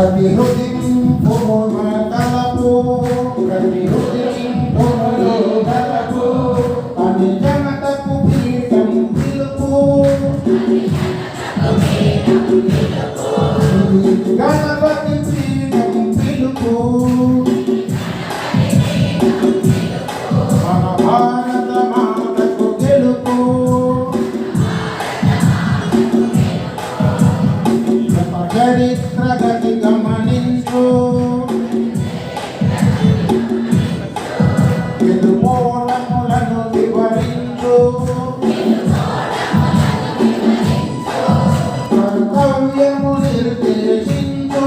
ప్రతిహృతింపుము మన తలపు ప్రతిహృతింపుములో తలపు అని జనతకు పీఠం పిలుపు గణపతి పీఠం పిలుపు మన భారత మాతకు గెలుపు చరిత్ర గతి గమనించు ఎదుమూలములను వివరించు కర్తవ్యము నిర్దేశించు